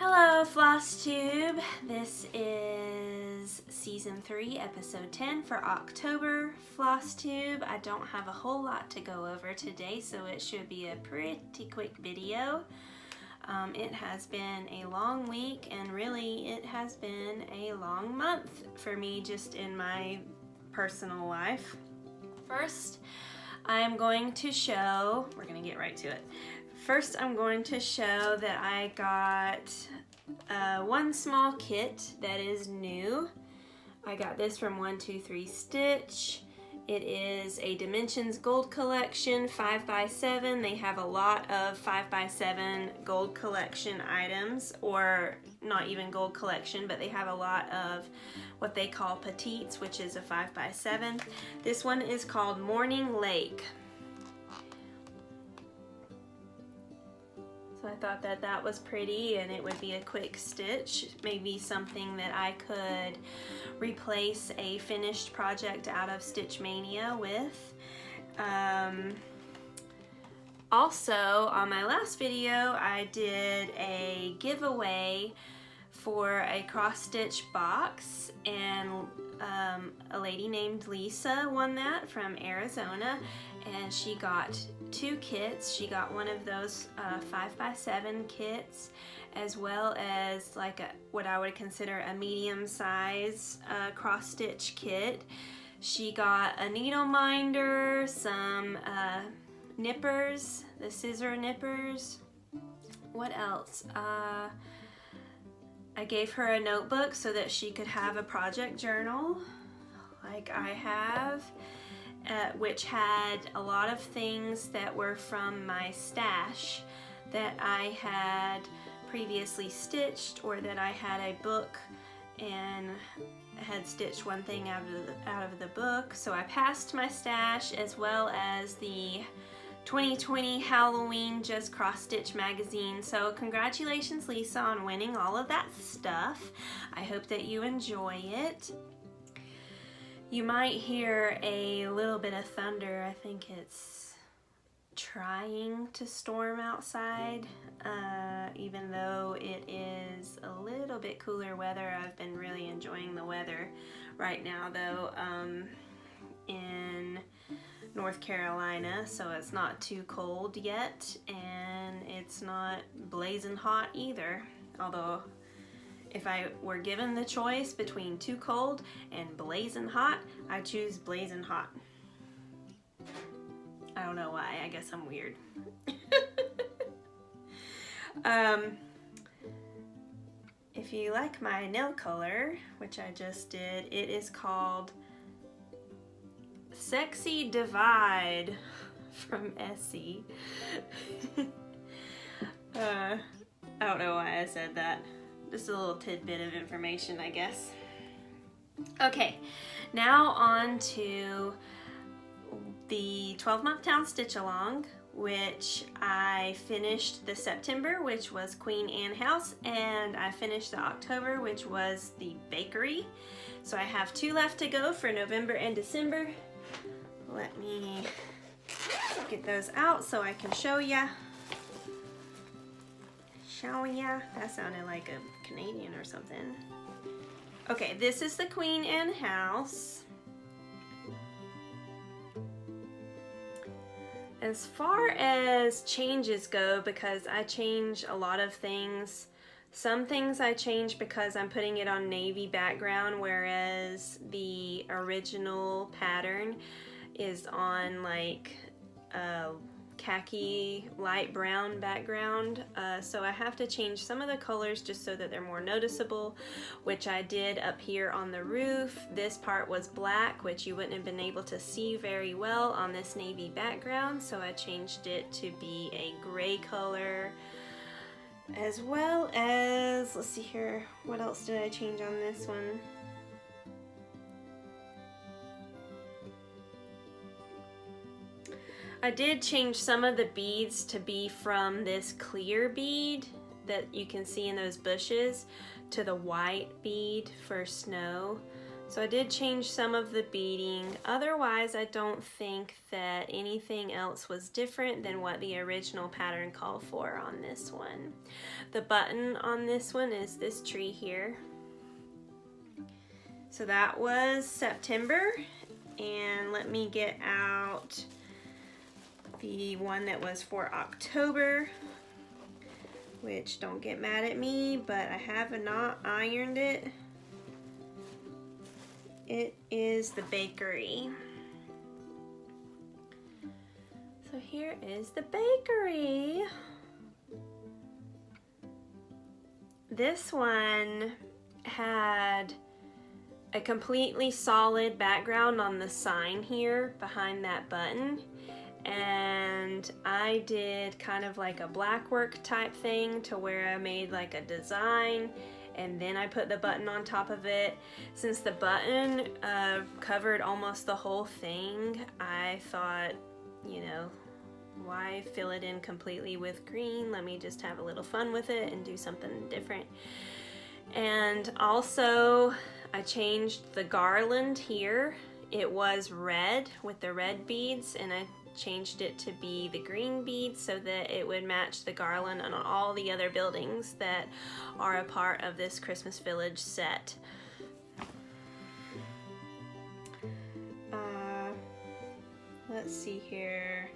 Hello FlossTube, this is Season 3, Episode 10 for October FlossTube. I don't have a whole lot to go over today, so it should be a pretty quick video. It has been a long week, and really it has been a long month for me just in my personal life. First, I'm going to show, we're going to get right to it. First, I'm going to show that I got one small kit that is new. I got this from 123 Stitch. It is a Dimensions Gold Collection 5x7. They have a lot of 5x7 Gold Collection items, or not even Gold Collection, but they have a lot of what they call petites, which is a 5x7. This one is called Morning Lake. So I thought that that was pretty, and it would be a quick stitch, maybe something that I could replace a finished project out of Stitch Mania with. Also, on my last video, I did a giveaway for a cross stitch box, and a lady named Lisa won that from Arizona, and she got 2 kits. She got one of those 5x7 kits, as well as like what I would consider a medium size cross stitch kit. She got a needle minder, some nippers, the scissor nippers. What else? I gave her a notebook so that she could have a project journal like I have, which had a lot of things that were from my stash that I had previously stitched, or that I had a book and had stitched one thing out of the book. So I passed my stash, as well as the 2020 Halloween Just Cross Stitch magazine. So congratulations, Lisa, on winning all of that stuff. I hope that you enjoy it. You might hear a little bit of thunder. I think it's trying to storm outside, even though it is a little bit cooler weather. I've been really enjoying the weather right now, though, in North Carolina, so it's not too cold yet, and it's not blazing hot either. Although, if I were given the choice between too cold and blazing hot, I choose blazing hot. I don't know why, I guess I'm weird. If you like my nail color, which I just did, it is called Sexy Divide from Essie. I don't know why I said that. Just a little tidbit of information, I guess. Okay, now on to the 12-month town stitch along, which I finished the September, which was Queen Anne House, and I finished the October, which was the bakery. So I have 2 left to go for November and December. Let me get those out so I can show ya. That sounded like a Canadian or something. Okay, this is the Queen Anne House. As far as changes go, because I change a lot of things, some things I change because I'm putting it on navy background, whereas the original pattern is on like a khaki light brown background, so I have to change some of the colors just so that they're more noticeable, which I did up here on the roof. This part was black, which you wouldn't have been able to see very well on this navy background, so I changed it to be a gray color, as well as, let's see here, what else did I change on this one? I did change some of the beads to be from this clear bead that you can see in those bushes to the white bead for snow. So I did change some of the beading. Otherwise, I don't think that anything else was different than what the original pattern called for on this one. The button on this one is this tree here. So that was September, and let me get out the one that was for October, which don't get mad at me, but I have not ironed it. It is the bakery. So here is the bakery. This one had a completely solid background on the sign here behind that button, and I did kind of like a black work type thing to where I made like a design, and then I put the button on top of it. Since the button covered almost the whole thing, I thought, you know, why fill it in completely with green? Let me just have a little fun with it and do something different. And also I changed the garland here. It was red with the red beads, and I changed it to be the green beads so that it would match the garland on all the other buildings that are a part of this Christmas Village set. Let's see here.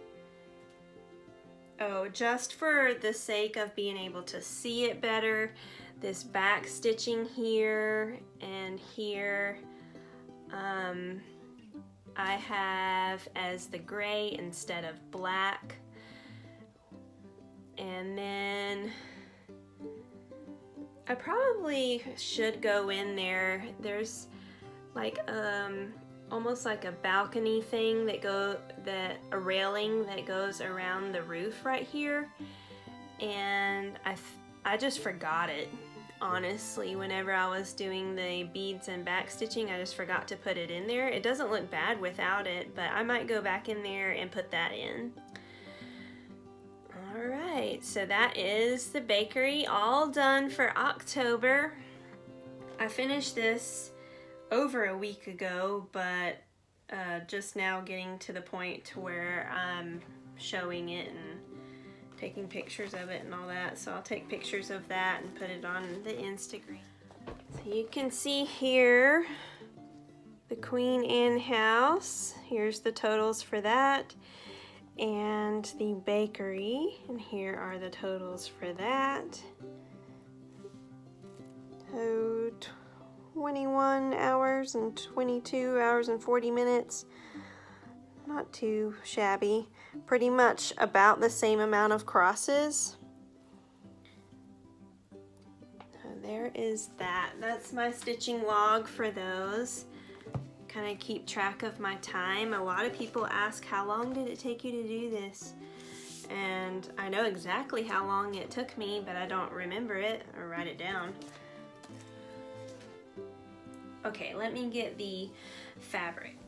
Oh, just for the sake of being able to see it better, this back stitching here and here, I have as the gray instead of black. And then I probably should go in there. There's like almost like a balcony thing a railing that goes around the roof right here, and I just forgot it. Honestly, whenever I was doing the beads and back stitching, I just forgot to put it in there. It doesn't look bad without it, but I might go back in there and put that in. Alright, so that is the bakery all done for October. I finished this over a week ago, but just now getting to the point to where I'm showing it and taking pictures of it and all that. So I'll take pictures of that and put it on the Instagram. So you can see here the Queen Anne house. Here's the totals for that. And the bakery. And here are the totals for that. So 21 hours and 22 hours and 40 minutes. Not too shabby. Pretty much about the same amount of crosses. So there is that. That's my stitching log for those. Kind of keep track of my time. A lot of people ask, how long did it take you to do this? And I know exactly how long it took me, but I don't remember it or write it down. Okay, let me get the fabrics.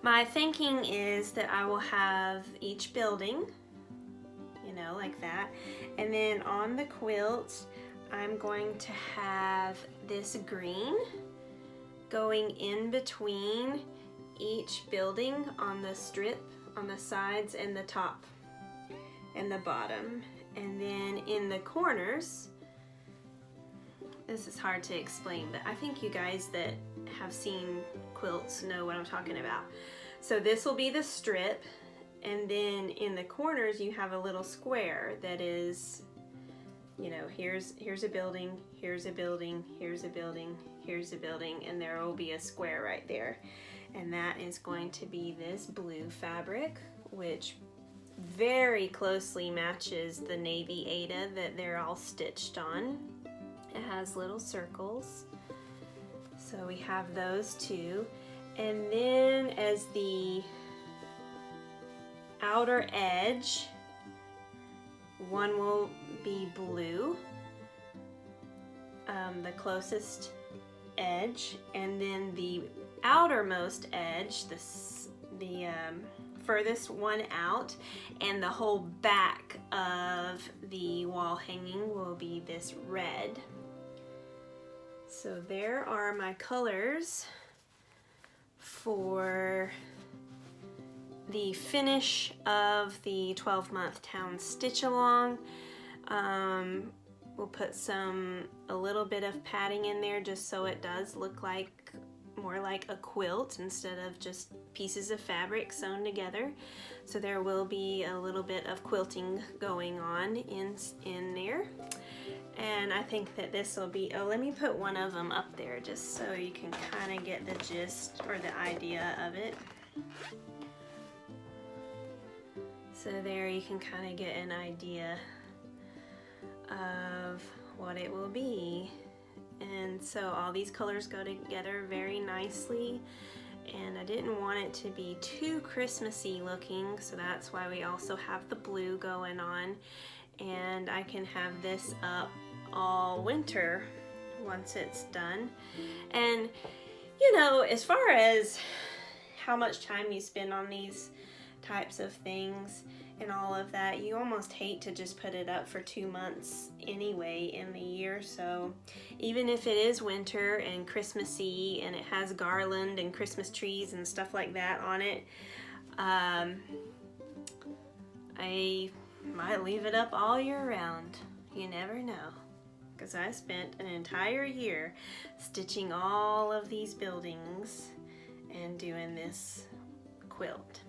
My thinking is that I will have each building, you know, like that. And then on the quilt, I'm going to have this green going in between each building on the strip, on the sides and the top and the bottom. And then in the corners, this is hard to explain, but I think you guys that have seen quilts know what I'm talking about. So this will be the strip, and then in the corners you have a little square that is, you know, here's a building, here's a building, here's a building, here's a building, and there will be a square right there. And that is going to be this blue fabric, which very closely matches the navy Ada that they're all stitched on. It has little circles. So we have those two. And then as the outer edge, one will be blue, the closest edge, and then the outermost edge, the furthest one out, and the whole back of the wall hanging will be this red. So there are my colors for the finish of the 12-month town stitch along. We'll put a little bit of padding in there just so it does look like more like a quilt instead of just pieces of fabric sewn together. So there will be a little bit of quilting going on in there. And I think that this will be, oh, let me put one of them up there just so you can kind of get the gist or the idea of it. So there you can kind of get an idea of what it will be. And so all these colors go together very nicely, and I didn't want it to be too Christmassy looking, so that's why we also have the blue going on. And I can have this up all winter once it's done. And you know, as far as how much time you spend on these types of things and all of that, you almost hate to just put it up for 2 months anyway in the year. So even if it is winter and Christmassy and it has garland and Christmas trees and stuff like that on it, I might leave it up all year round. You never know, because I spent an entire year stitching all of these buildings and doing this quilt.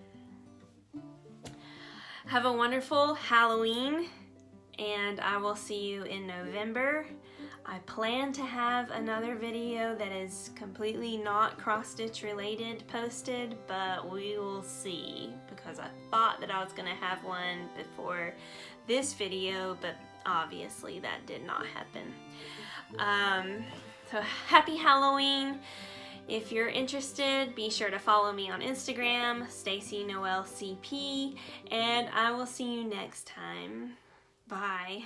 Have a wonderful Halloween, and I will see you in November. I plan to have another video that is completely not cross-stitch related posted, but we will see, because I thought that I was going to have one before this video, but obviously that did not happen. So happy Halloween. If you're interested, be sure to follow me on Instagram, Stacy Noel CP, and I will see you next time. Bye.